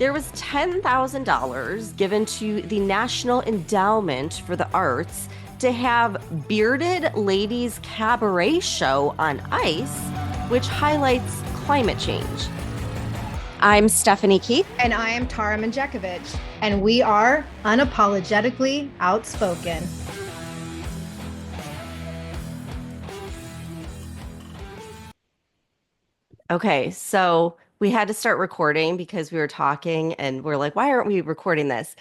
There was $10,000 given to the National Endowment for the Arts to have Bearded Ladies Cabaret Show on ice, which highlights climate change. I'm Stephanie Keith. And I am Tara Manjekovic, and we are unapologetically outspoken. Okay, so we had to start recording because we were talking and we're like, why aren't we recording this?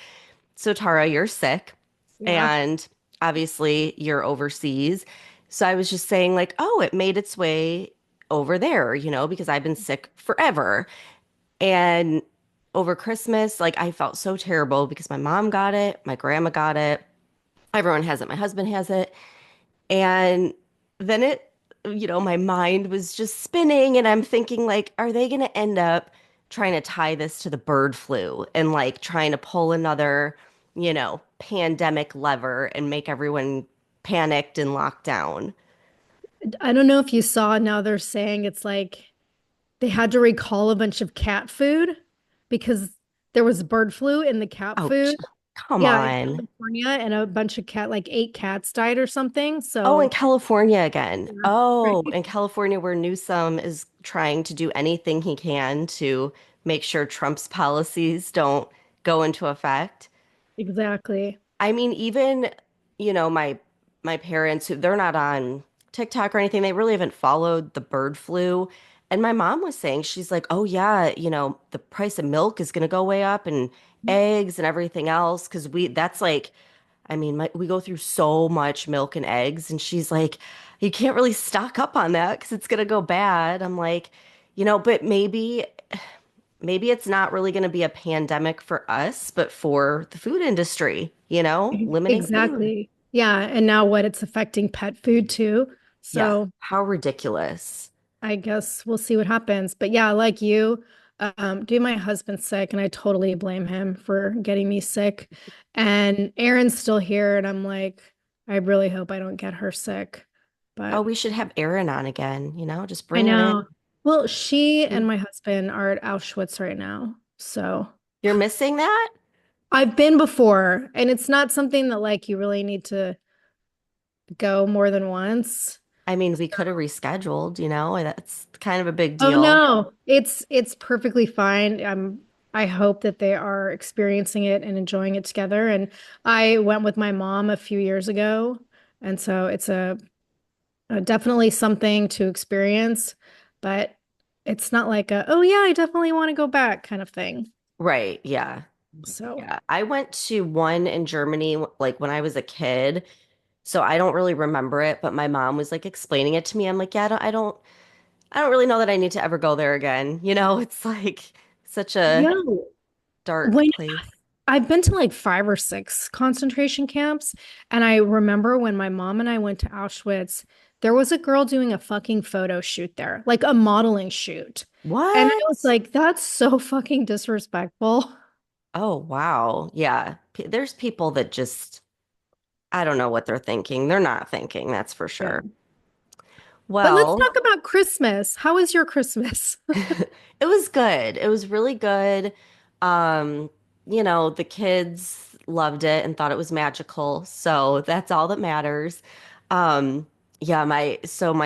So, Tara, you're sick Yeah. and obviously you're overseas. So I was just saying, like, oh, it made its way over there, because I've been sick forever. And over Christmas, like, I felt so terrible because my mom got it, my grandma got it, everyone has it, my husband has it. And then my mind was just spinning and I'm thinking like, are they going to end up trying to tie this to the bird flu and like trying to pull another, pandemic lever and make everyone panicked and locked down? I don't know if you saw, now they're saying it's like they had to recall a bunch of cat food because there was bird flu in the cat Oh, food. come Yeah, in on. California, and a bunch of like 8 cats died or something. Oh, in So, California again. yeah. Oh, Right. in California, where Newsom is trying to do anything he can to make sure Trump's policies don't go into effect. Exactly. I mean, even, my parents who they're not on TikTok or anything, they really haven't followed the bird flu. And my mom was saying, she's like, oh yeah, the price of milk is gonna go way up and eggs and everything else. Cause that's like, I mean, we go through so much milk and eggs. And she's like, you can't really stock up on that because it's gonna go bad. I'm like, but maybe it's not really going to be a pandemic for us, but for the food industry, limiting food. Exactly. Yeah. And now what, it's affecting pet food too. Yeah. So How ridiculous. I guess we'll see what happens. But yeah, like you, do my husband's sick, and I totally blame him for getting me sick. And Erin's still here, and I'm like, I really hope I don't get her sick. Oh, But we should have Aaron on again, just I bring her know. in. Well, she and my husband are at Auschwitz right now. So You're missing that? I've been before, and it's not something that like you really need to go more than once. I mean, we could have rescheduled, that's kind of a big Oh deal. no, it's perfectly fine. I hope that they are experiencing it and enjoying it together. And I went with my mom a few years ago, and so it's a definitely something to experience, but it's not like a, oh yeah, I definitely want to go back kind of thing. Right. Yeah. So Yeah. I went to one in Germany like when I was a kid. So I don't really remember it, but my mom was like explaining it to me. I'm like, yeah, I don't really know that I need to ever go there again. It's like such a yeah, dark when place. I've been to like 5 or 6 concentration camps, and I remember when my mom and I went to Auschwitz, there was a girl doing a fucking photo shoot there, like a modeling shoot. And I was What? like, that's so fucking disrespectful. Oh, wow. Yeah. There's people that just, I don't know what they're thinking. They're not thinking, that's for Yeah. sure. But let's Well, talk about Christmas. How was your Christmas? it was good. It was really good. Um, the kids loved it and thought it was magical. So that's all that matters. Um, yeah, my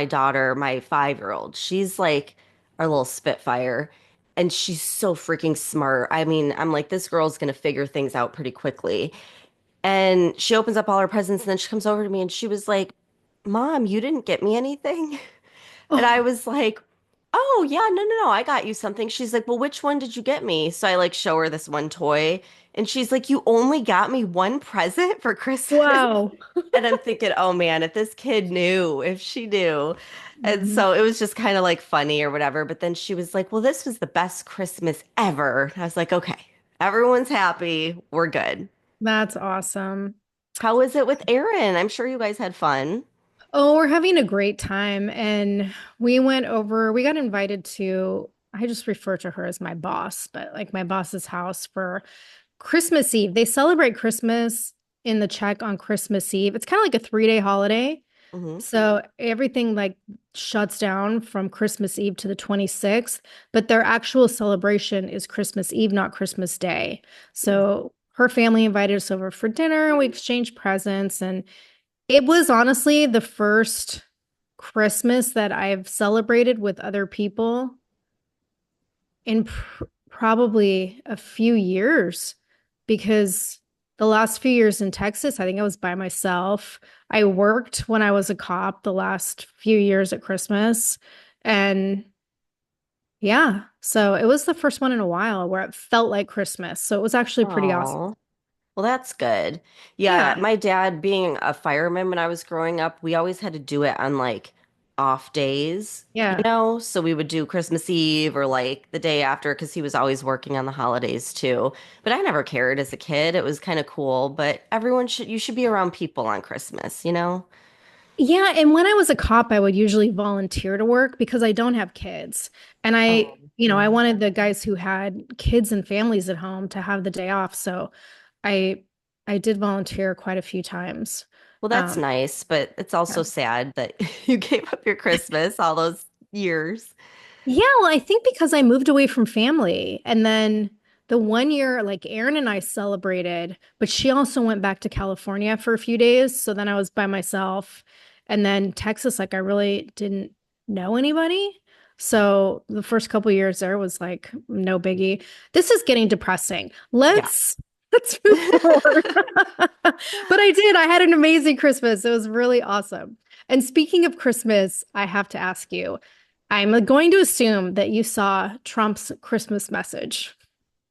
daughter, my 5-year-old, she's like our little Spitfire and she's so freaking smart. I mean, I'm like, this girl's gonna figure things out pretty quickly. And she opens up all her presents and then she comes over to me and she was like, Mom, you didn't get me anything? And I Oh, was like, oh, yeah, no, I got you something. She's like, well, which one did you get me? So I like show her this one toy. And she's like, you only got me one present for Christmas. wow. And I'm thinking, oh man, if this kid knew, if she knew. And Mhm. so it was just kind of like funny or whatever. But then she was like, well, this was the best Christmas ever. I was like, okay, everyone's happy. We're good. That's awesome. How was it with Aaron? I'm sure you guys had fun. Oh, we're having a great time. And we got invited to, I just refer to her as my boss, but like my boss's house for Christmas Eve. They celebrate Christmas in the Czech on Christmas Eve. It's kind of like a 3-day holiday. Hmm. So everything like shuts down from Christmas Eve to the 26th, but their actual celebration is Christmas Eve, not Christmas Day. So her family invited us over for dinner and we exchanged presents. And it was honestly the first Christmas that I've celebrated with other people in probably a few years because the last few years in Texas, I think I was by myself. I worked when I was a cop the last few years at Christmas. And yeah, so it was the first one in a while where it felt like Christmas. So it was actually pretty awesome. Oh. Well, that's good. Yeah, Yeah. my dad being a fireman when I was growing up, we always had to do it on like off days, Yeah. So we would do Christmas Eve or like the day after because he was always working on the holidays too. But I never cared as a kid. It was kind of cool, but you should be around people on Christmas? Yeah, and when I was a cop, I would usually volunteer to work because I don't have kids. And Oh, I yeah. wanted the guys who had kids and families at home to have the day off. So I I did volunteer quite a few times. Well, that's Um, nice, but it's yeah. also sad that you gave up your Christmas all those years. Yeah, well, I think because I moved away from family. And then the one year, like Erin and I celebrated, but she also went back to California for a few days. So then I was by myself. And then Texas, like I really didn't know anybody. So the first couple years there was like no biggie. This is getting depressing. Yeah. Let's move forward. But I did. I had an amazing Christmas. It was really awesome. And speaking of Christmas, I have to ask you. I'm going to assume that you saw Trump's Christmas message.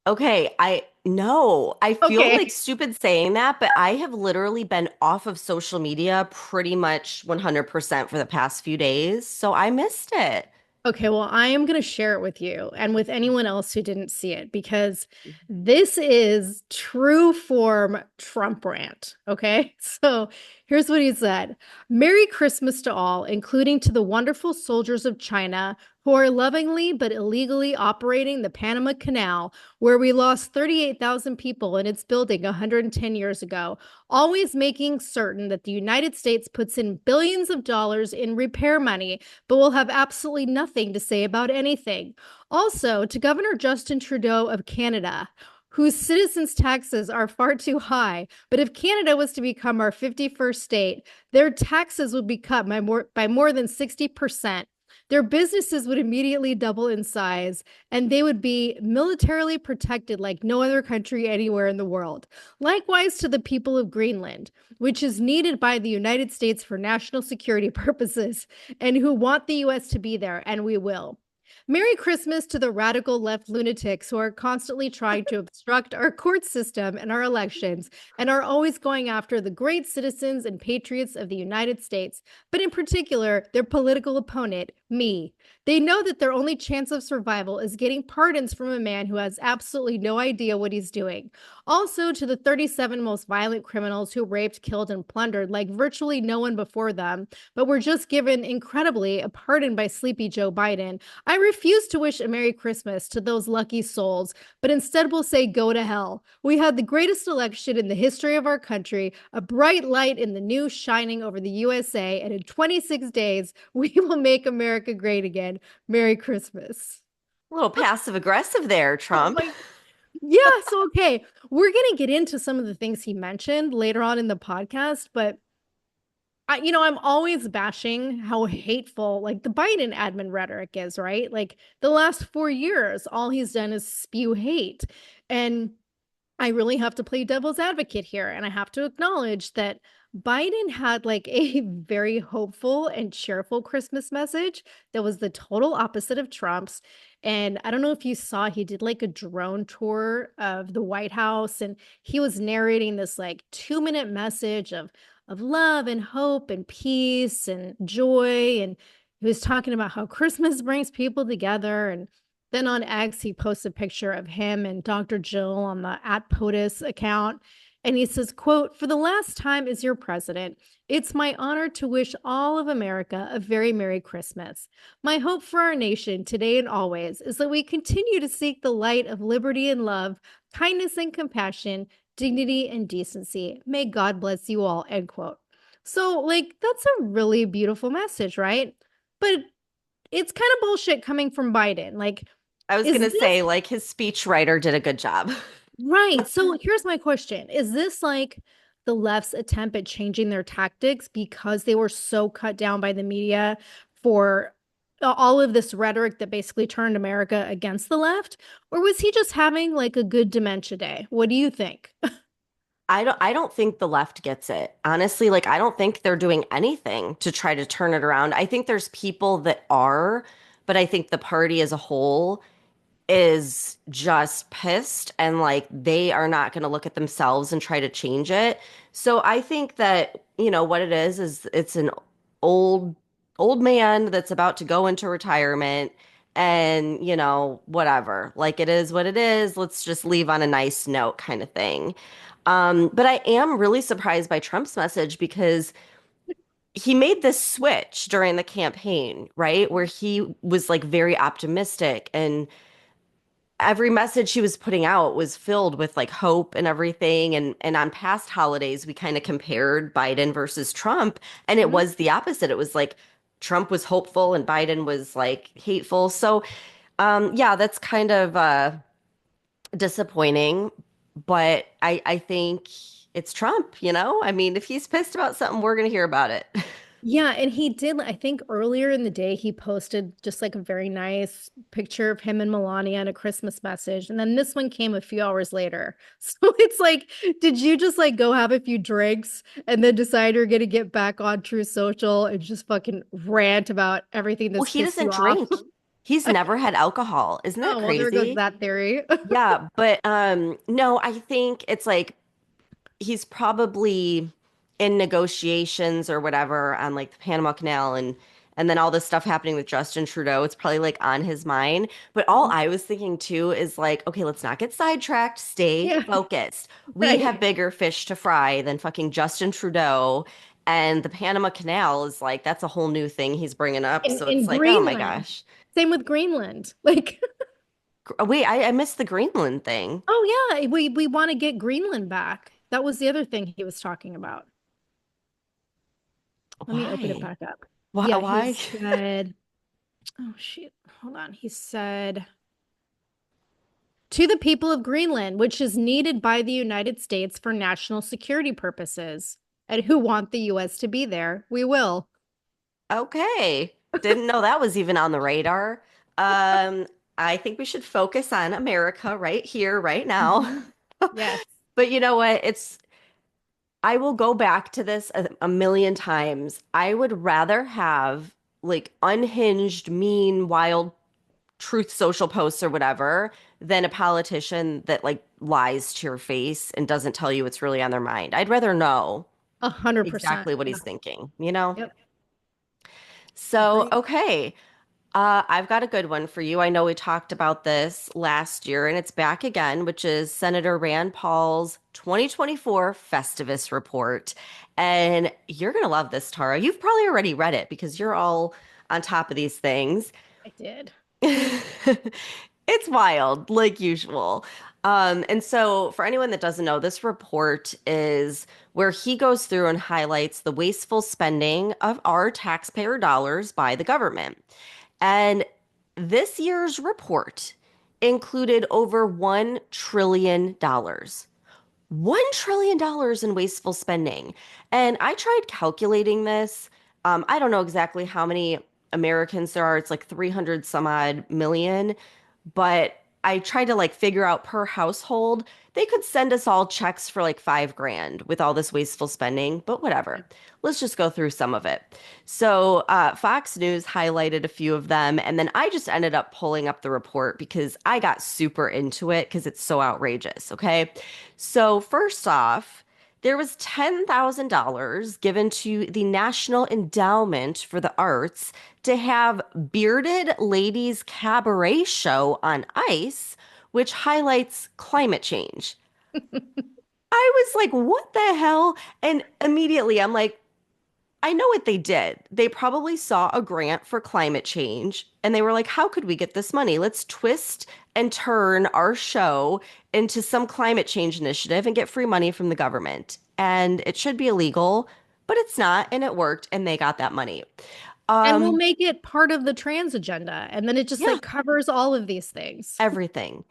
Okay, I know. I feel like Okay. stupid saying that, but I have literally been off of social media pretty much 100% for the past few days, so I missed it. Okay, well, I am going to share it with you and with anyone else who didn't see it because this is true form Trump rant. Okay, so here's what he said: Merry Christmas to all, including to the wonderful soldiers of China who are lovingly but illegally operating the Panama Canal, where we lost 38,000 people in its building 110 years ago, always making certain that the United States puts in billions of dollars in repair money but will have absolutely nothing to say about anything. Also, to Governor Justin Trudeau of Canada, whose citizens' taxes are far too high. But if Canada was to become our 51st state, their taxes would be cut by more than 60%. Their businesses would immediately double in size, and they would be militarily protected like no other country anywhere in the world. Likewise to the people of Greenland, which is needed by the United States for national security purposes and who want the US to be there, and we will. Merry Christmas to the radical left lunatics who are constantly trying to obstruct our court system and our elections and are always going after the great citizens and patriots of the United States, but in particular, their political opponent, me. They know that their only chance of survival is getting pardons from a man who has absolutely no idea what he's doing. Also, to the 37 most violent criminals who raped, killed, and plundered like virtually no one before them, but were just given, incredibly, a pardon by sleepy Joe Biden, I refuse to wish a Merry Christmas to those lucky souls, but instead will say, go to hell. We had the greatest election in the history of our country, a bright light in the new shining over the USA, and in 26 days, we will make America great again. Merry Christmas. A little passive aggressive there, Oh Trump. my, yeah, so okay, we're going to get into some of the things he mentioned later on in the podcast, but I'm always bashing how hateful like the Biden admin rhetoric is, right? Like the last 4 years, all he's done is spew hate. And I really have to play devil's advocate here. And I have to acknowledge that Biden had like a very hopeful and cheerful Christmas message that was the total opposite of Trump's. And I don't know if you saw, he did like a drone tour of the White House and he was narrating this like 2-minute message of love and hope and peace and joy. And he was talking about how Christmas brings people together. And then on X, he posts a picture of him and Dr. Jill on the at POTUS account. And he says, quote, for the last time as your president, it's my honor to wish all of America a very Merry Christmas. My hope for our nation today and always is that we continue to seek the light of liberty and love, kindness and compassion, dignity and decency. May God bless you all, end quote. So, like, that's a really beautiful message, right? But it's kind of bullshit coming from Biden. Like, I was is gonna this say, like, his speechwriter did a good job. right? So, here's my question. Is this like the left's attempt at changing their tactics because they were so cut down by the media for all of this rhetoric that basically turned America against the left? Or was he just having like a good dementia day? What do you think? I don't think the left gets it. Honestly, like I don't think they're doing anything to try to turn it around. I think there's people that are, but I think the party as a whole is just pissed and like they are not going to look at themselves and try to change it. So I think that, what it is it's an old old man that's about to go into retirement and, whatever. Like it is what it is. Let's just leave on a nice note kind of thing. But I am really surprised by Trump's message because he made this switch during the campaign, right? Where he was like very optimistic and every message she was putting out was filled with like hope and everything. And on past holidays, we kind of compared Biden versus Trump, and it Mhm. was the opposite. It was like Trump was hopeful and Biden was like hateful. So yeah, that's kind of disappointing, but I think it's Trump, you know? I mean, if he's pissed about something, we're gonna hear about it. Yeah, and he did, I think earlier in the day, he posted just like a very nice picture of him and Melania and a Christmas message. And then this one came a few hours later. So it's like, did you just like go have a few drinks and then decide you're gonna get back on True Social and just fucking rant about everything Well, that's he pissed you doesn't off? drink. He's never had alcohol. Isn't that Oh, well, there goes crazy? that theory. Yeah, but no, I think it's like he's probably in negotiations or whatever on like the Panama Canal and then all this stuff happening with Justin Trudeau. It's probably like on his mind. But all I was thinking too is like, okay, let's not get sidetracked. Stay Yeah, focused. We have right. bigger fish to fry than fucking Justin Trudeau. And the Panama Canal is like, that's a whole new thing he's bringing up. In So it's in like, oh my Greenland. gosh. Same with Greenland. Like, Wait, I missed the Greenland thing. oh yeah, we want to get Greenland back. That was the other thing he was talking about. Let me open it Why? back up. Why? Yeah, he Why? said, oh shit, hold on. He said, to the people of Greenland, which is needed by the United States for national security purposes, and who want the US to be there, we will. Okay. Didn't know that was even on the radar. Um, I think we should focus on America right here, right now. Mhm. Yes. But you know what? I will go back to this a million times. I would rather have like unhinged, mean, wild truth social posts or whatever than a politician that like lies to your face and doesn't tell you what's really on their mind. I'd rather know 100%. exactly what Yeah. he's thinking, you know? Yep. So, Agree. okay. I've got a good one for you. I know we talked about this last year, and it's back again, which is Senator Rand Paul's 2024 Festivus Report. And you're going to love this, Tara. You've probably already read it because you're all on top of these things. I did. It's wild, like usual. And so, for anyone that doesn't know, this report is where he goes through and highlights the wasteful spending of our taxpayer dollars by the government. And this year's report included over $1 trillion. $1 trillion in wasteful spending. And I tried calculating this. I don't know exactly how many Americans there are. It's like 300 some odd million, but I tried to like figure out per household. They could send us all checks for like 5 grand with all this wasteful spending, but whatever. Let's just go through some of it. So, Fox News highlighted a few of them, and then I just ended up pulling up the report because I got super into it because it's so outrageous. Okay. So, first off, there was $10,000 given to the National Endowment for the Arts to have Bearded Ladies Cabaret Show on ice, which highlights climate change. I was like, what the hell? And immediately I'm like, I know what they did. They probably saw a grant for climate change and they were like, how could we get this money? Let's twist and turn our show into some climate change initiative and get free money from the government. And it should be illegal, but it's not, and it worked, and they got that money. And we'll Um, make it part of the trans agenda. And then it just yeah, like covers all of these things. everything.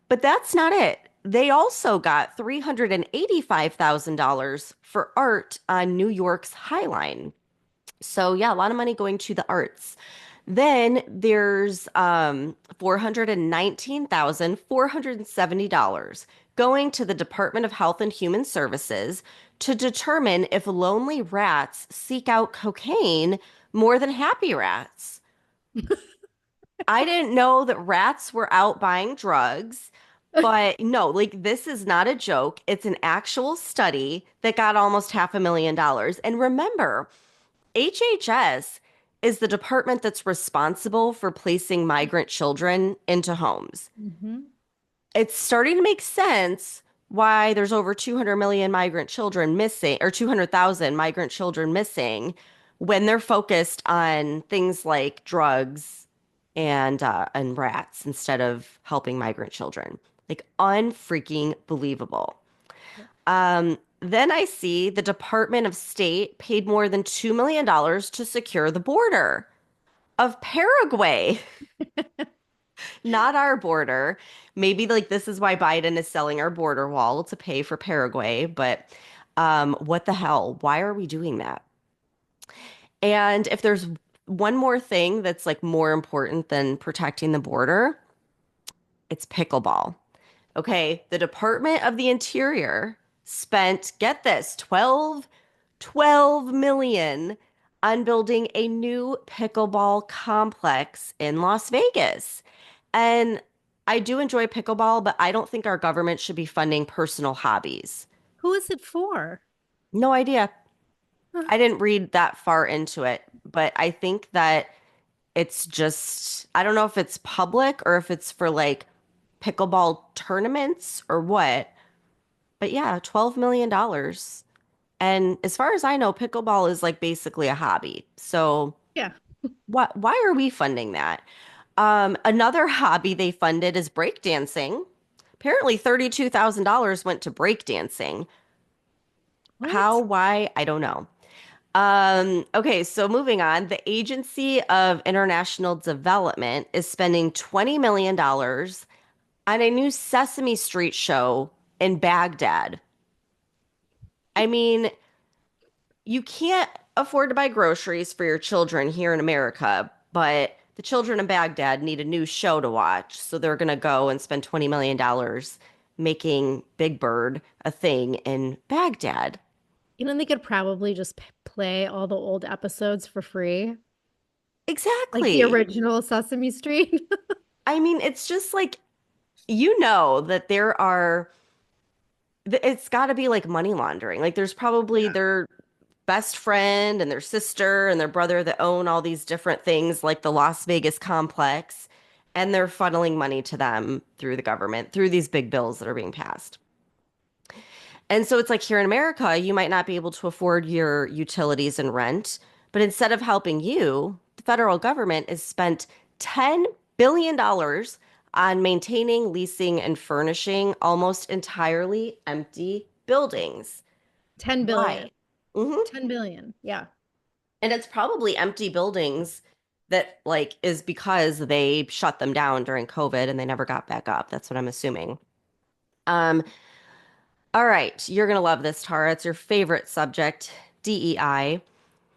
But that's not it. They also got $385,000 for art on New York's High Line. So yeah, a lot of money going to the arts. Then there's 419,470 going to the Department of Health and Human Services to determine if lonely rats seek out cocaine more than happy rats. I didn't know that rats were out buying drugs, but no, like this is not a joke. It's an actual study that got almost $500,000. And remember, HHS is the department that's responsible for placing migrant children into homes. Mhm. It's starting to make sense why there's over 200 million migrant children missing, or 200,000 migrant children missing, when they're focused on things like drugs and rats instead of helping migrant children. Like unfreaking believable. Then I see the Department of State paid more than $2 million to secure the border of Paraguay, not our border. Maybe like this is why Biden is selling our border wall to pay for Paraguay, but what the hell? Why are we doing that? And if there's one more thing that's like more important than protecting the border, it's pickleball. Okay, the Department of the Interior spent, get this, 12 million on building a new pickleball complex in Las Vegas. And I do enjoy pickleball, but I don't think our government should be funding personal hobbies. Who is it for? No idea. Huh. I didn't read that far into it, but I think that it's just, I don't know if it's public or if it's for like pickleball tournaments or what. But yeah, $12 million. And as far as I know, pickleball is like basically a hobby. So Yeah. why are we funding that? Another hobby they funded is breakdancing. Apparently $32,000 went to breakdancing. How, What? why, I don't know. Okay, so moving on, the Agency of International Development is spending $20 million on a new Sesame Street show in Baghdad. I mean, you can't afford to buy groceries for your children here in America, but the children in Baghdad need a new show to watch. So they're going to go and spend $20 million making Big Bird a thing in Baghdad. You know, they could probably just play all the old episodes for free, like the Exactly. original Sesame Street. I mean, it's just like, that it's got to be like money laundering. Like, there's probably Yeah. their best friend and their sister and their brother that own all these different things, like the Las Vegas complex, and they're funneling money to them through the government, through these big bills that are being passed. And so it's like here in America, you might not be able to afford your utilities and rent, but instead of helping you, the federal government has spent $10 billion on maintaining, leasing, and furnishing almost entirely empty buildings. 10 Why? billion. Mhm. 10 billion. Yeah. And it's probably empty buildings that like is because they shut them down during COVID and they never got back up. That's what I'm assuming. Um, all right, you're gonna love this, Tara. It's your favorite subject, DEI.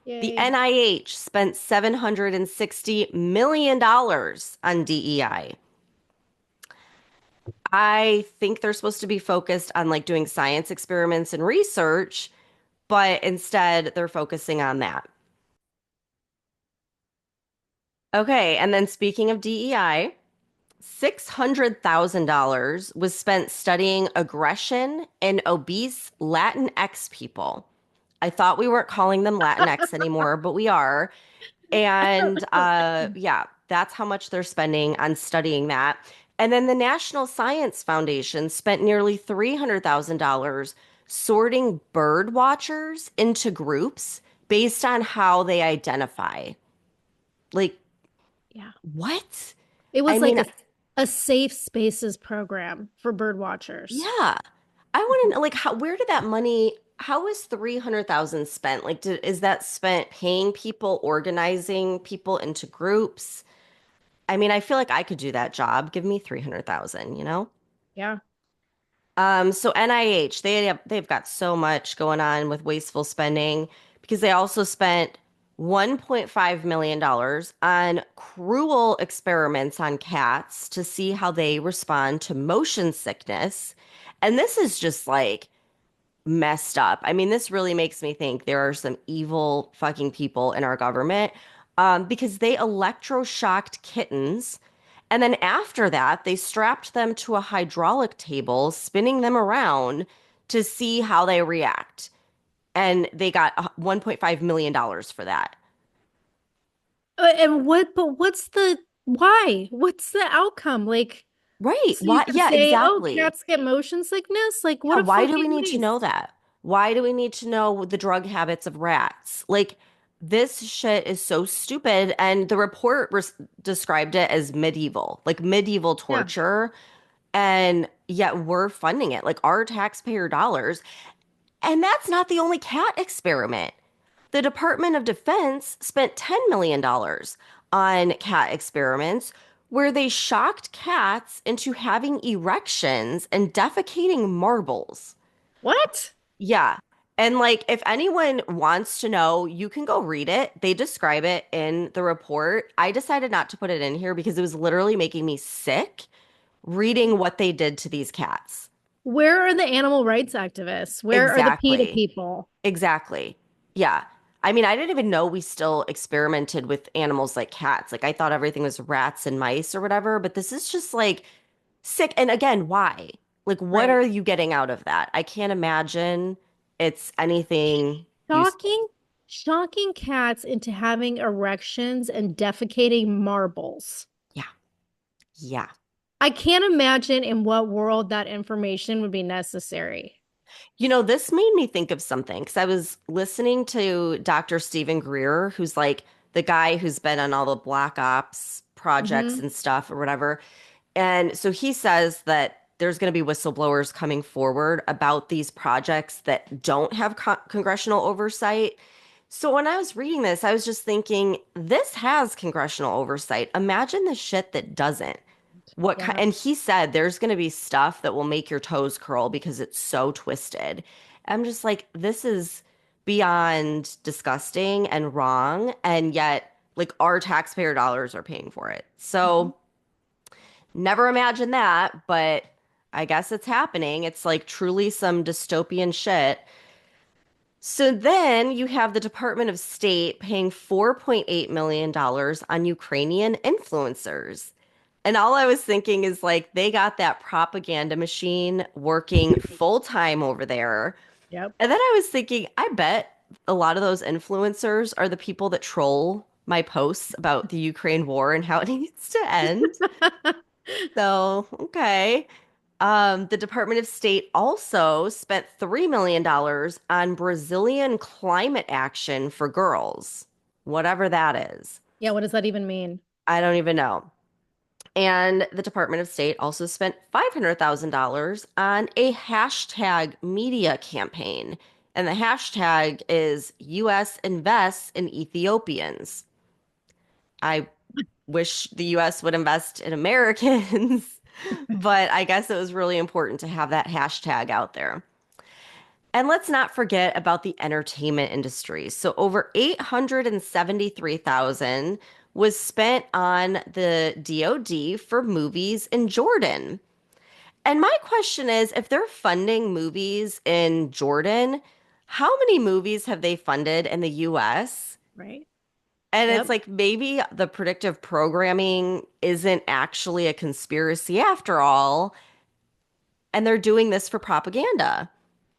The Yay. NIH spent $760 million on DEI. I think they're supposed to be focused on like doing science experiments and research, but instead they're focusing on that. Okay, and then speaking of DEI, $600,000 was spent studying aggression in obese Latinx people. I thought we weren't calling them Latinx anymore, but we are. And yeah, that's how much they're spending on studying that. And then the National Science Foundation spent nearly $300,000 sorting bird watchers into groups based on how they identify. Like, Yeah. what? It I was like mean, a safe spaces program for bird watchers. yeah. I want to know, like, where did that money? how is 300,000 spent? Like, is that spent paying people, organizing people into groups? I mean, I feel like I could do that job. Give me 300,000, you know? Yeah. So NIH, they've got so much going on with wasteful spending because they also spent $1.5 million on cruel experiments on cats to see how they respond to motion sickness. And this is just like messed up. I mean, this really makes me think there are some evil fucking people in our government because they electroshocked kittens. And then after that, they strapped them to a hydraulic table, spinning them around to see how they react. And they got $1.5 million for that. But what's the why? What's the outcome? Like, Right. so you Why? can Yeah, say, oh, exactly. cats get motion sickness? Like, Yeah, what a why do we fucking need to know waste. that? Why do we need to know the drug habits of rats? Like, this shit is so stupid. And the report described it as medieval, like medieval Yeah. torture. And yet we're funding it, like our taxpayer dollars. And that's not the only cat experiment. The Department of Defense spent $10 million dollars on cat experiments where they shocked cats into having erections and defecating marbles. What? Yeah. And like, if anyone wants to know, you can go read it. They describe it in the report. I decided not to put it in here because it was literally making me sick reading what they did to these cats. Where are the animal rights activists? Where are the PETA Exactly. people? Exactly. Yeah. I mean, I didn't even know we still experimented with animals like cats. Like, I thought everything was rats and mice or whatever, but this is just like sick. And again, why? Like, what Right. are you getting out of that? I can't imagine it's anything useful. Shocking, shocking cats into having erections and defecating marbles. Yeah. Yeah. I can't imagine in what world that information would be necessary. You know, this made me think of something because I was listening to Dr. Stephen Greer, who's like the guy who's been on all the Black Ops projects Hmm. and stuff or whatever. And so he says that there's going to be whistleblowers coming forward about these projects that don't have congressional oversight. So when I was reading this, I was just thinking, this has congressional oversight. Imagine the shit that doesn't. Yeah. And he said there's going to be stuff that will make your toes curl because it's so twisted. I'm just like, this is beyond disgusting and wrong. And yet, like, our taxpayer dollars are paying for it. Mhm. So never imagined that, but I guess it's happening. It's like truly some dystopian shit. So then you have the Department of State paying $4.8 million dollars on Ukrainian influencers. And all I was thinking is like they got that propaganda machine working full time over there. Yep. And then I was thinking, I bet a lot of those influencers are the people that troll my posts about the Ukraine war and how it needs to end. So, okay. The Department of State also spent $3 million dollars on Brazilian climate action for girls, whatever that is. Yeah, what does that even mean? I don't even know. And the Department of State also spent $500,000 on a hashtag media campaign. And the hashtag is US invests in Ethiopians. I wish the US would invest in Americans, but I guess it was really important to have that hashtag out there. And let's not forget about the entertainment industry. So over 873,000 was spent on the DoD for movies in Jordan. And my question is, if they're funding movies in Jordan, how many movies have they funded in the US? Right. And it's Yep. like maybe the predictive programming isn't actually a conspiracy after all, and they're doing this for propaganda.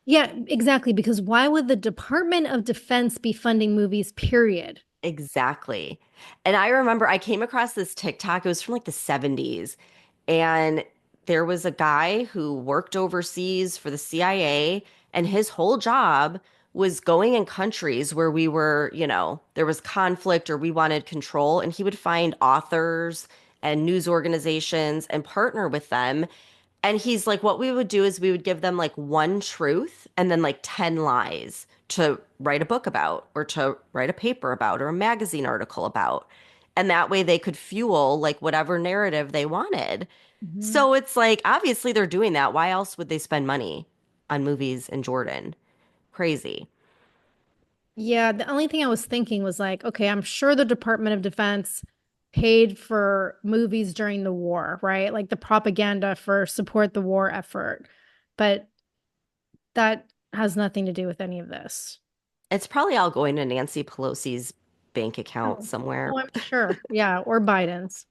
Yeah, exactly. Because why would the Department of Defense be funding movies, period? Exactly. And I remember I came across this TikTok, it was from like the 70s, and there was a guy who worked overseas for the CIA, and his whole job was going in countries where we were, there was conflict or we wanted control, and he would find authors and news organizations and partner with them And he's like, what we would do is we would give them like one truth and then like 10 lies to write a book about or to write a paper about or a magazine article about. And that way they could fuel like whatever narrative they wanted. Mhm. So it's like, obviously they're doing that. Why else would they spend money on movies in Jordan? Crazy. Yeah, the only thing I was thinking was like, okay, I'm sure the Department of Defense paid for movies during the war, right? Like the propaganda for support the war effort. But that has nothing to do with any of this. It's probably all going to Nancy Pelosi's bank account Oh, oh, somewhere. I'm sure. Yeah, or Biden's.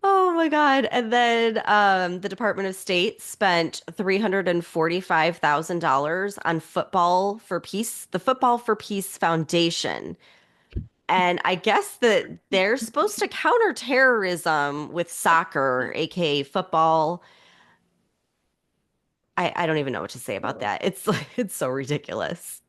Oh my God. And then the Department of State spent $345,000 on Football for Peace, the Football for Peace Foundation. And I guess that they're supposed to counter terrorism with soccer, aka football. I don't even know what to say about that. It's like it's so ridiculous.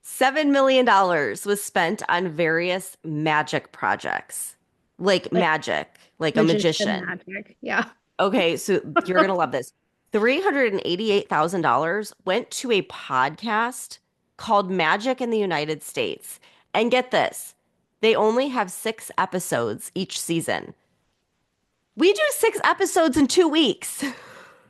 $7 million was spent on various magic projects, like Like magic, like a magician magician. magic. Yeah. Okay, so you're gonna love this. $388,000 went to a podcast called Magic in the United States. And get this, they only have 6 episodes each season. We do 6 episodes in 2 weeks.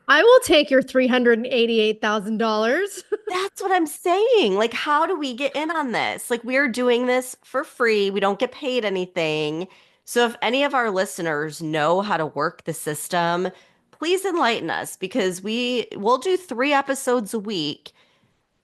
I will take your $388,000. That's what I'm saying. Like, how do we get in on this? Like, we're doing this for free. We don't get paid anything. So, if any of our listeners know how to work the system, please enlighten us because we'll do 3 episodes a week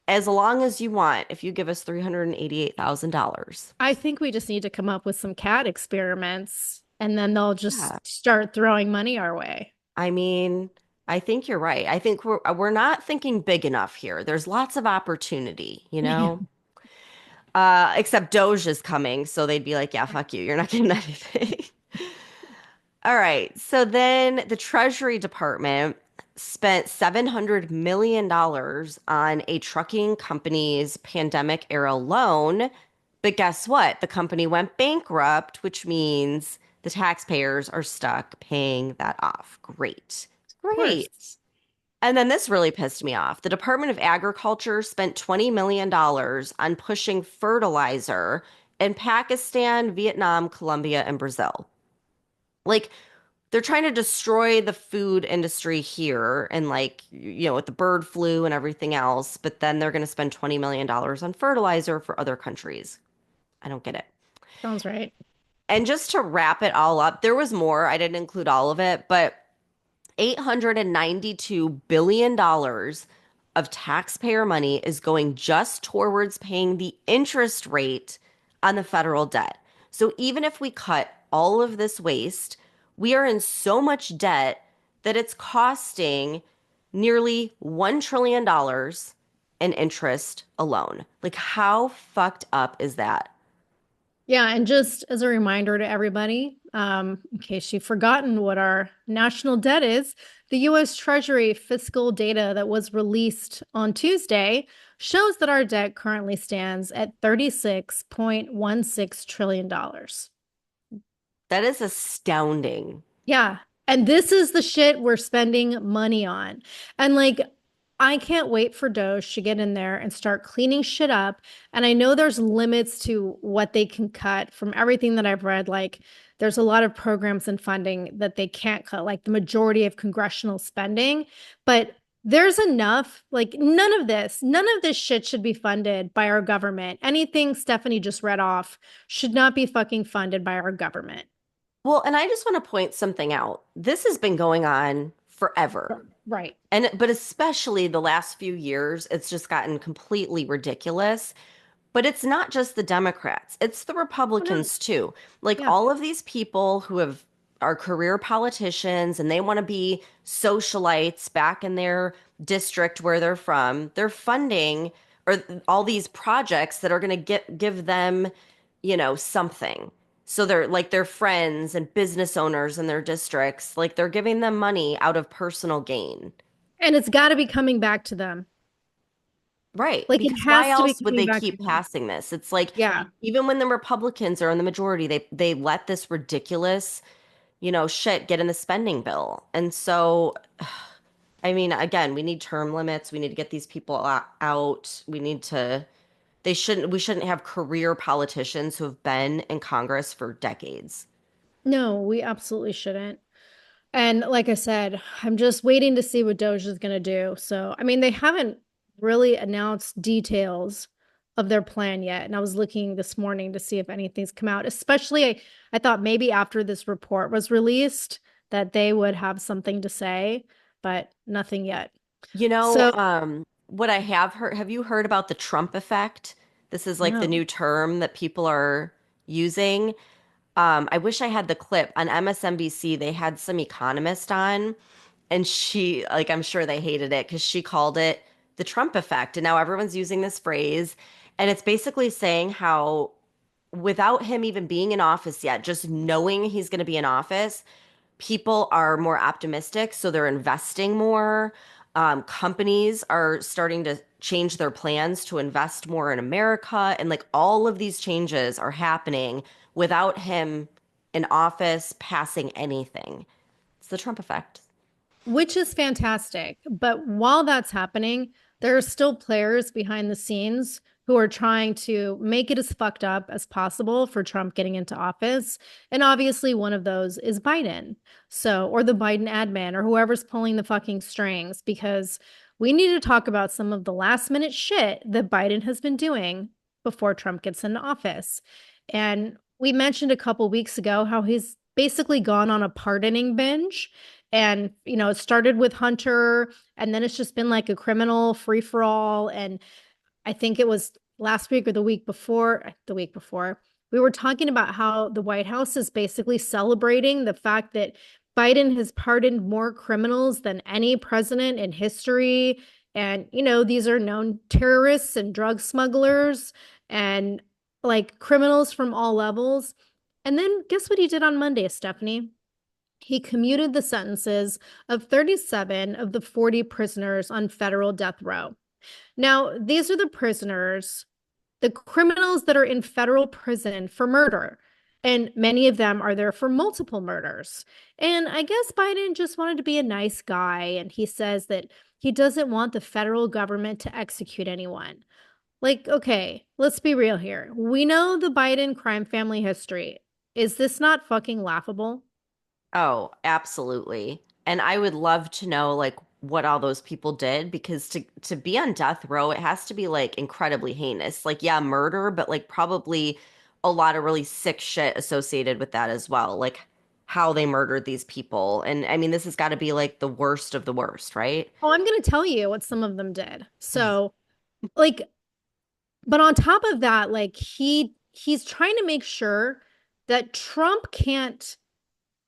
as long as you want if you give us $388,000. I think we just need to come up with some cat experiments and then they'll just Yeah. start throwing money our way. I mean, I think you're right. I think we're not thinking big enough here. There's lots of opportunity, you know? Except Doge is coming, so they'd be like, yeah, fuck you. You're not getting anything. All right. So then the Treasury Department spent $700 million on a trucking company's pandemic era loan. But guess what? The company went bankrupt, which means the taxpayers are stuck paying that off. Great. Of course. Great. And then this really pissed me off. The Department of Agriculture spent $20 million on pushing fertilizer in Pakistan, Vietnam, Colombia, and Brazil. Like, they're trying to destroy the food industry here and, like, with the bird flu and everything else, but then they're going to spend $20 million on fertilizer for other countries. I don't get it. Sounds right. And just to wrap it all up, there was more. I didn't include all of it, but $892 billion of taxpayer money is going just towards paying the interest rate on the federal debt. So even if we cut all of this waste, we are in so much debt that it's costing nearly $1 trillion dollars in interest alone. Like, how fucked up is that? Yeah, and just as a reminder to everybody, in case you've forgotten what our national debt is, the US Treasury fiscal data that was released on Tuesday shows that our debt currently stands at $36.16 trillion. That is astounding. Yeah. And this is the shit we're spending money on. And like, I can't wait for Doge to get in there and start cleaning shit up. And I know there's limits to what they can cut from everything that I've read. Like, there's a lot of programs and funding that they can't cut, like the majority of congressional spending. But there's enough, like, none of this shit should be funded by our government. Anything Stephanie just read off should not be fucking funded by our government. Well, and I just want to point something out. This has been going on forever. Right. But especially the last few years, it's just gotten completely ridiculous. But it's not just the Democrats, it's the Oh, no. Republicans too. Like Yeah. all of these people who are career politicians and they want to be socialites back in their district where they're from. They're funding or all these projects that are going to give them, something. So they're like their friends and business owners in their districts, like they're giving them money out of personal gain. And it's got to be coming back to them. Right. Like it Because why has to be else would coming they back to keep them. passing this? It's like Yeah. even when the Republicans are in the majority, they let this ridiculous, shit, get in the spending bill. And so, I mean, again, we need term limits. We need to get these people out. We shouldn't have career politicians who have been in Congress for decades. No, we absolutely shouldn't. And like I said, I'm just waiting to see what Doge is going to do. So, I mean, they haven't really announced details of their plan yet. And I was looking this morning to see if anything's come out, especially I thought maybe after this report was released that they would have something to say, but nothing yet. So, What I have heard, have you heard about the Trump effect? This is like the no. new term that people are using. I wish I had the clip on MSNBC. They had some economist on, and like, I'm sure they hated it because she called it the Trump effect. And now everyone's using this phrase. And it's basically saying how, without him even being in office yet, just knowing he's going to be in office, people are more optimistic. So they're investing more. Companies are starting to change their plans to invest more in America. And like all of these changes are happening without him in office passing anything. It's the Trump effect. Which is fantastic. But while that's happening, there are still players behind the scenes who are trying to make it as fucked up as possible for Trump getting into office. And obviously, one of those is Biden. So, or the Biden admin, or whoever's pulling the fucking strings, because we need to talk about some of the last minute shit that Biden has been doing before Trump gets into office. And we mentioned a couple weeks ago how he's basically gone on a pardoning binge, and, it started with Hunter, and then it's just been like a criminal free for all. And I think it was last week or the week before, we were talking about how the White House is basically celebrating the fact that Biden has pardoned more criminals than any president in history. And, these are known terrorists and drug smugglers and like criminals from all levels. And then guess what he did on Monday, Stephanie? He commuted the sentences of 37 of the 40 prisoners on federal death row. Now, these are the prisoners, the criminals that are in federal prison for murder. And many of them are there for multiple murders. And I guess Biden just wanted to be a nice guy. And he says that he doesn't want the federal government to execute anyone. Like, okay, let's be real here. We know the Biden crime family history. Is this not fucking laughable? Oh, absolutely. And I would love to know like what all those people did because to be on death row, it has to be like incredibly heinous. Like yeah, murder, but like probably a lot of really sick shit associated with that as well. Like how they murdered these people. And I mean, this has got to be like the worst of the worst, right? Oh, I'm going to tell you what some of them did. So, like, but on top of that, like he's trying to make sure that Trump can't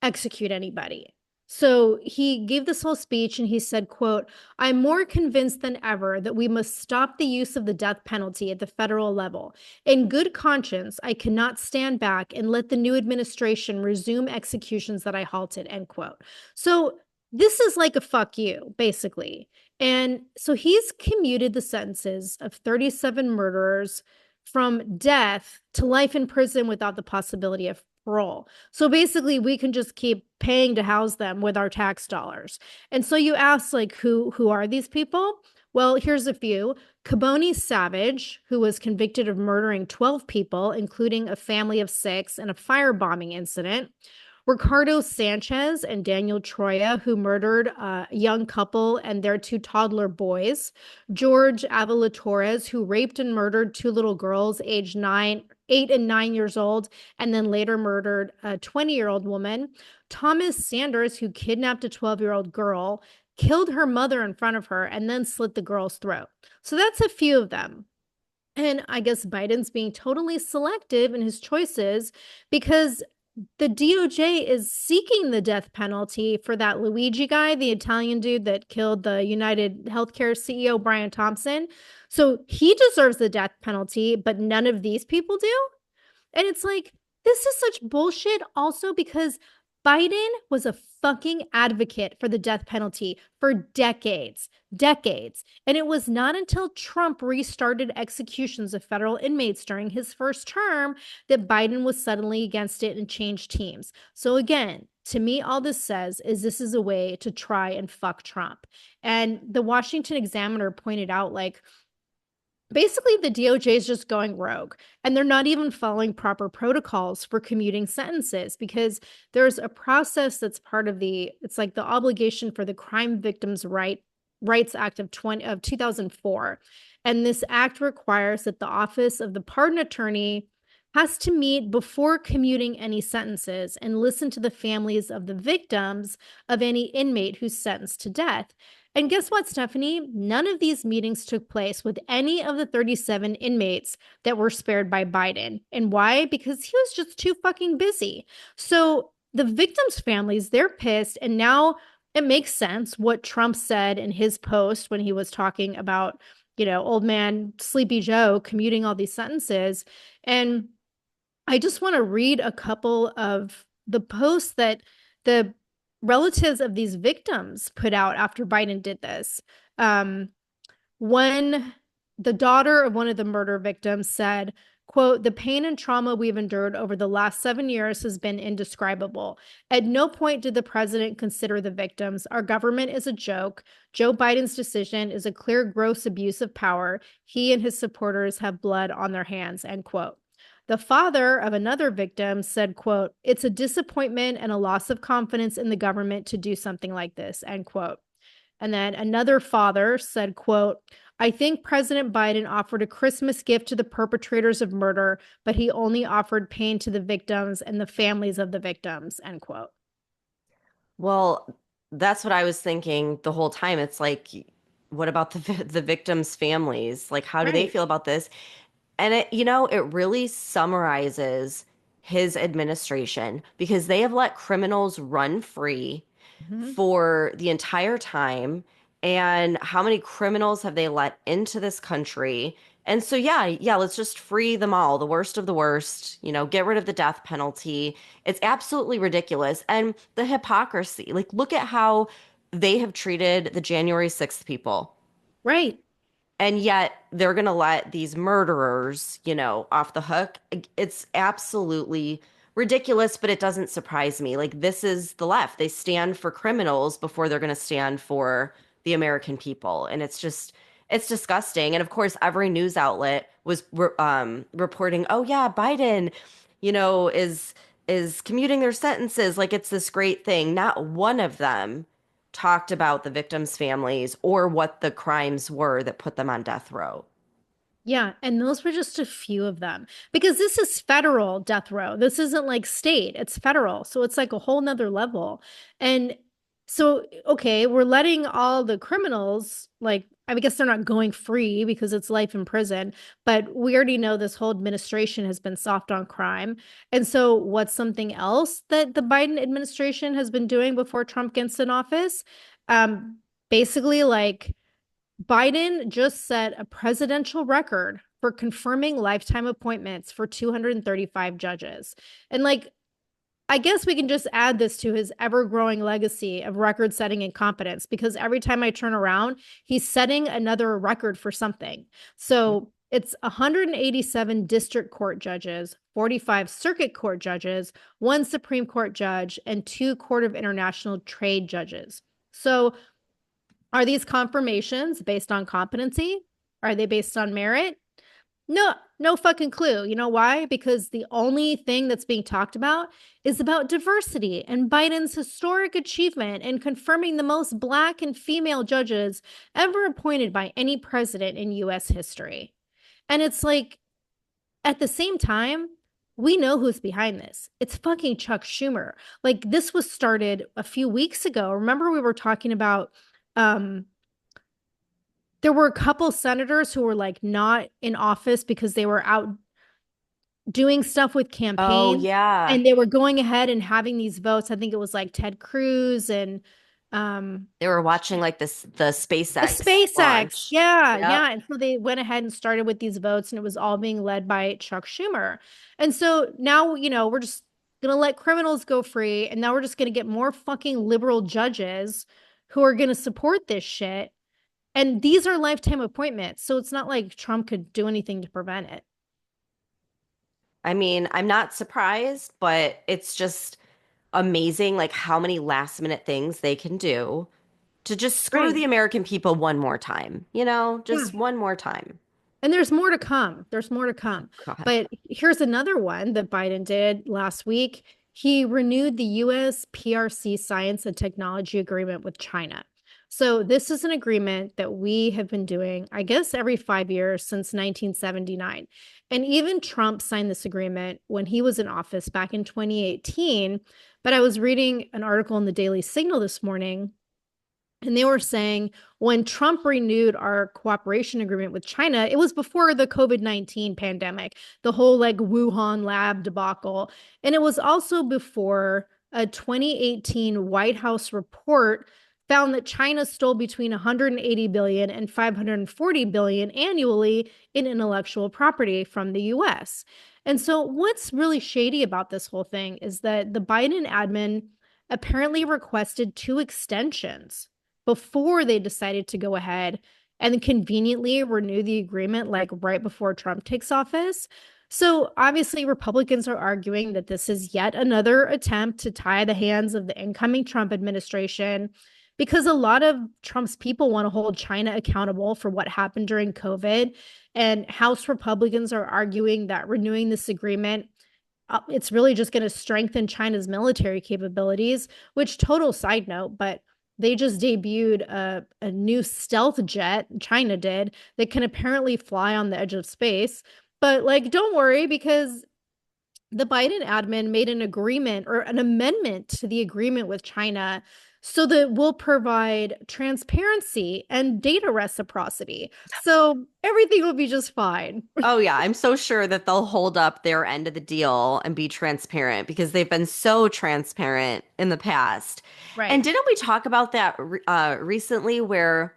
execute anybody. So he gave this whole speech and he said, quote, "I'm more convinced than ever that we must stop the use of the death penalty at the federal level. In good conscience, I cannot stand back and let the new administration resume executions that I halted," end quote. So this is like a fuck you, basically. And so he's commuted the sentences of 37 murderers from death to life in prison without the possibility of parole. So basically, we can just keep paying to house them with our tax dollars. And so you ask, like, who are these people? Well, here's a few. Caboni Savage, who was convicted of murdering 12 people, including a family of 6 in a firebombing incident. Ricardo Sanchez and Daniel Troya, who murdered a young couple and their 2 toddler boys. George Avila Torres, who raped and murdered 2 little girls aged 8 and 9 years old, and then later murdered a 20-year-old woman. Thomas Sanders, who kidnapped a 12-year-old girl, killed her mother in front of her, and then slit the girl's throat. So that's a few of them. And I guess Biden's being totally selective in his choices because the DOJ is seeking the death penalty for that Luigi guy, the Italian dude that killed the United Healthcare CEO, Brian Thompson. So he deserves the death penalty, but none of these people do. And it's like, this is such bullshit also because Biden was a fucking advocate for the death penalty for decades, decades. And it was not until Trump restarted executions of federal inmates during his first term that Biden was suddenly against it and changed teams. So again, To me, all this says is this is a way to try and fuck Trump. And the Washington Examiner pointed out, like, basically the DOJ is just going rogue and they're not even following proper protocols for commuting sentences because there's a process that's part of it's like the obligation for the Crime Victims Rights Act of 2004. And this act requires that the office of the pardon attorney has to meet before commuting any sentences and listen to the families of the victims of any inmate who's sentenced to death. And guess what, Stephanie? None of these meetings took place with any of the 37 inmates that were spared by Biden. And why? Because he was just too fucking busy. So the victims' families, they're pissed. And now it makes sense what Trump said in his post when he was talking about, old man Sleepy Joe commuting all these sentences. And I just want to read a couple of the posts that the relatives of these victims put out after Biden did this. Um, when the daughter of one of the murder victims said, quote, the pain and trauma we've endured over the last 7 years has been indescribable. At no point did the president consider the victims. Our government is a joke. Joe Biden's decision is a clear, gross abuse of power. He and his supporters have blood on their hands, end quote. The father of another victim said, quote, it's a disappointment and a loss of confidence in the government to do something like this, end quote. And then another father said, quote, I think President Biden offered a Christmas gift to the perpetrators of murder, but he only offered pain to the victims and the families of the victims, end quote. Well, that's what I was thinking the whole time. It's like, what about the victims' families? Like, how do they Right. feel about this? And it really summarizes his administration because they have let criminals run free Mhm. for the entire time. And how many criminals have they let into this country? And so, yeah, let's just free them all, the worst of the worst, get rid of the death penalty. It's absolutely ridiculous. And the hypocrisy, like, look at how they have treated the January 6th people. Right. And yet they're going to let these murderers, off the hook. It's absolutely ridiculous, but it doesn't surprise me. Like, this is the left. They stand for criminals before they're going to stand for the American people. And it's disgusting. And of course, every news outlet was reporting, oh, yeah, Biden, is commuting their sentences like it's this great thing. Not one of them talked about the victims' families or what the crimes were that put them on death row. Yeah, and those were just a few of them because this is federal death row. This isn't like state, it's federal. So it's like a whole nother level. And so, okay, we're letting all the criminals, like, I guess they're not going free because it's life in prison, but we already know this whole administration has been soft on crime. And so, what's something else that the Biden administration has been doing before Trump gets in office? Um, Basically, like, Biden just set a presidential record for confirming lifetime appointments for 235 judges. And like, I guess we can just add this to his ever growing legacy of record setting incompetence because every time I turn around, he's setting another record for something. So it's 187 district court judges, 45 circuit court judges, one Supreme Court judge, and two Court of International Trade judges. So are these confirmations based on competency? Are they based on merit? No, no fucking clue. You know why? Because the only thing that's being talked about is about diversity and Biden's historic achievement in confirming the most Black and female judges ever appointed by any president in US history. And it's like, at the same time, we know who's behind this. It's fucking Chuck Schumer. Like, this was started a few weeks ago. Remember, we were talking about um, there were a couple senators who were like not in office because they were out doing stuff with Oh, campaigns yeah. and they were going ahead and having these votes. I think it was like Ted Cruz and um They were watching like the the SpaceX SpaceX. launch. Yeah, Yep. yeah. And so they went ahead and started with these votes and it was all being led by Chuck Schumer. And so now, we're just gonna let criminals go free and now we're just gonna get more fucking liberal judges who are gonna support this shit. And these are lifetime appointments. So it's not like Trump could do anything to prevent it. I mean, I'm not surprised, but it's just amazing, like how many last minute things they can do to just screw Right. the American people one more time, Yeah. just one more time. And there's more to come. There's more to come. God. But here's another one that Biden did last week. He renewed the US PRC Science and Technology Agreement with China. So, this is an agreement that we have been doing, I guess, every 5 years since 1979. And even Trump signed this agreement when he was in office back in 2018. But I was reading an article in the Daily Signal this morning, and they were saying when Trump renewed our cooperation agreement with China, it was before the COVID-19 pandemic, the whole like Wuhan lab debacle. And it was also before a 2018 White House report found that China stole between 180 billion and 540 billion annually in intellectual property from the US. And so what's really shady about this whole thing is that the Biden admin apparently requested two extensions before they decided to go ahead and conveniently renew the agreement like right before Trump takes office. So obviously, Republicans are arguing that this is yet another attempt to tie the hands of the incoming Trump administration because a lot of Trump's people want to hold China accountable for what happened during COVID. And House Republicans are arguing that renewing this agreement it's really just going to strengthen China's military capabilities, which total side note, but they just debuted a new stealth jet, China did, that can apparently fly on the edge of space. But like, don't worry because the Biden admin made an agreement or an amendment to the agreement with China so that we'll provide transparency and data reciprocity. So everything will be just fine. Oh yeah, I'm so sure that they'll hold up their end of the deal and be transparent because they've been so transparent in the past. And Right. didn't we talk about that recently where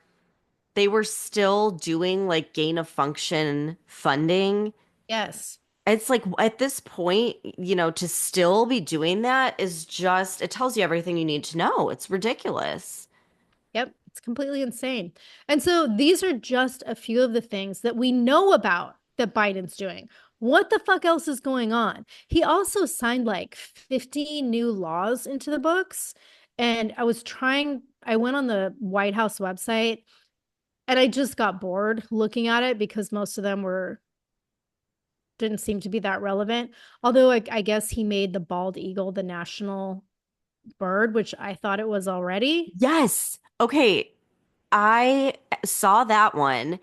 they were still doing like gain of function funding? Yes. It's like at this point, to still be doing that is just, it tells you everything you need to know. It's ridiculous. Yep, it's completely insane. And so these are just a few of the things that we know about that Biden's doing. What the fuck else is going on? He also signed like 50 new laws into the books. And I went on the White House website and I just got bored looking at it because most of them didn't seem to be that relevant. Although I guess he made the bald eagle the national bird, which I thought it was already. Yes. Okay. I saw that one.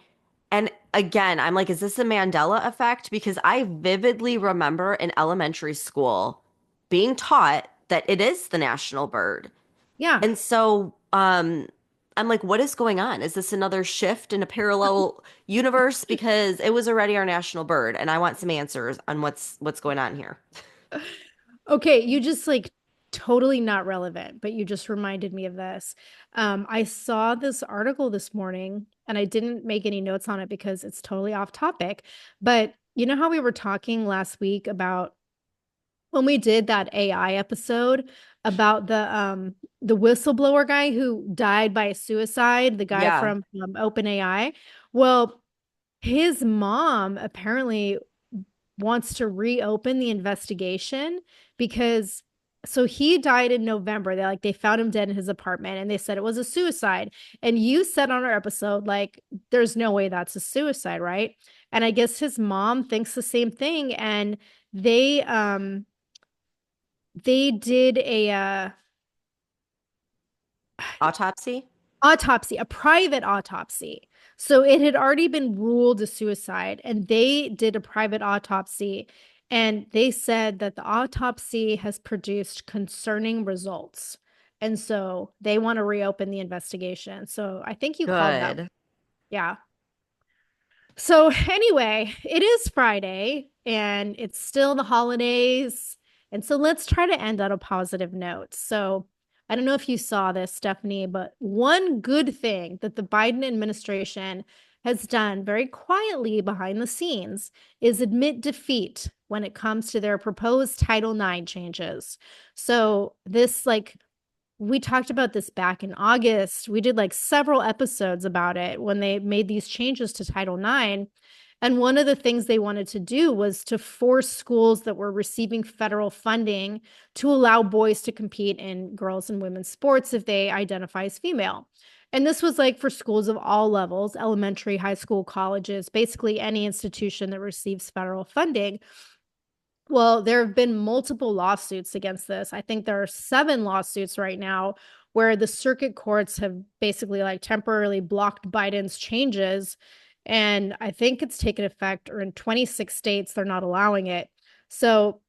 And again, I'm like, is this a Mandela effect? Because I vividly remember in elementary school being taught that it is the national bird. Yeah. And so, I'm like, what is going on? Is this another shift in a parallel universe? Because it was already our national bird, and I want some answers on what's going on here. Okay, you just like totally not relevant, but you just reminded me of this. I saw this article this morning and I didn't make any notes on it because it's totally off topic. But you know how we were talking last week about when we did that AI episode about the whistleblower guy who died by suicide, the guy Yeah. from OpenAI? Well, his mom apparently wants to reopen the investigation because so he died in November. They found him dead in his apartment and they said it was a suicide. And you said on our episode, like, there's no way that's a suicide, right? And I guess his mom thinks the same thing. And they did a Autopsy? autopsy, a private autopsy. So it had already been ruled a suicide, and they did a private autopsy. And they said that the autopsy has produced concerning results. And so they want to reopen the investigation. So I think you called that. Good. Yeah. So, anyway, it is Friday and it's still the holidays. And so let's try to end on a positive note. So, I don't know if you saw this, Stephanie, but one good thing that the Biden administration has done very quietly behind the scenes is admit defeat when it comes to their proposed Title IX changes. So, we talked about this back in August. We did like several episodes about it when they made these changes to Title IX. And one of the things they wanted to do was to force schools that were receiving federal funding to allow boys to compete in girls and women's sports if they identify as female. And this was like for schools of all levels, elementary, high school, colleges, basically any institution that receives federal funding. Well, there have been multiple lawsuits against this. I think there are 7 lawsuits right now where the circuit courts have basically like temporarily blocked Biden's changes. And I think it's taken effect, or in 26 states, they're not allowing it. So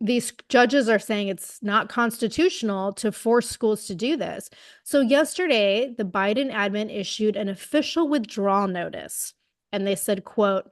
these judges are saying it's not constitutional to force schools to do this. So yesterday, the Biden admin issued an official withdrawal notice, and they said, quote,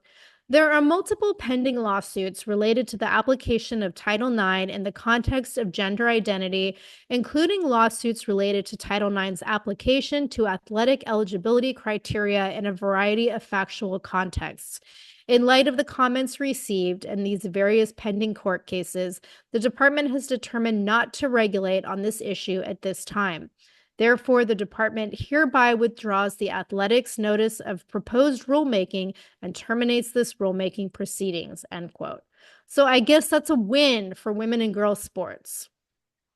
there are multiple pending lawsuits related to the application of Title IX in the context of gender identity, including lawsuits related to Title IX's application to athletic eligibility criteria in a variety of factual contexts. In light of the comments received and these various pending court cases, the department has determined not to regulate on this issue at this time. Therefore, the department hereby withdraws the athletics notice of proposed rulemaking and terminates this rulemaking proceedings, end quote. So I guess that's a win for women and girls sports.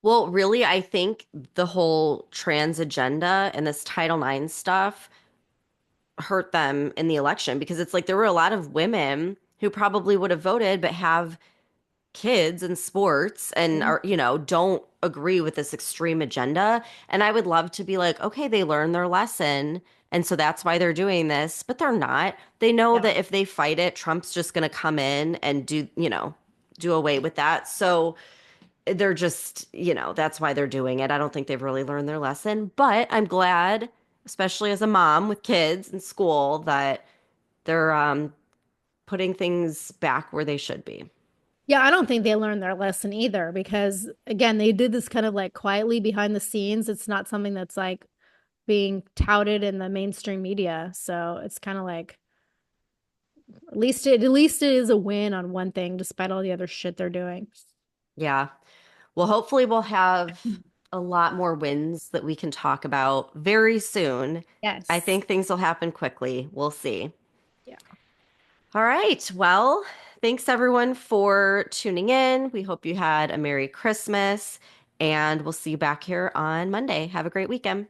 Well, really, I think the whole trans agenda and this Title IX stuff hurt them in the election because it's like there were a lot of women who probably would have voted but have kids in sports and Mhm. are, don't agree with this extreme agenda. And I would love to be like, okay, they learned their lesson. And so that's why they're doing this, but they're not. They know Yeah. that if they fight it, Trump's just going to come in and do away with that. So they're just, that's why they're doing it. I don't think they've really learned their lesson, but I'm glad, especially as a mom with kids in school, that they're putting things back where they should be. Yeah, I don't think they learned their lesson either because, again, they did this kind of like quietly behind the scenes. It's not something that's like being touted in the mainstream media. So it's kind of like at least it is a win on one thing despite all the other shit they're doing. Yeah. Well, hopefully we'll have a lot more wins that we can talk about very soon. I Yes. think things will happen quickly. We'll see. Yeah. All right. Well, thanks everyone for tuning in. We hope you had a Merry Christmas, and we'll see you back here on Monday. Have a great weekend.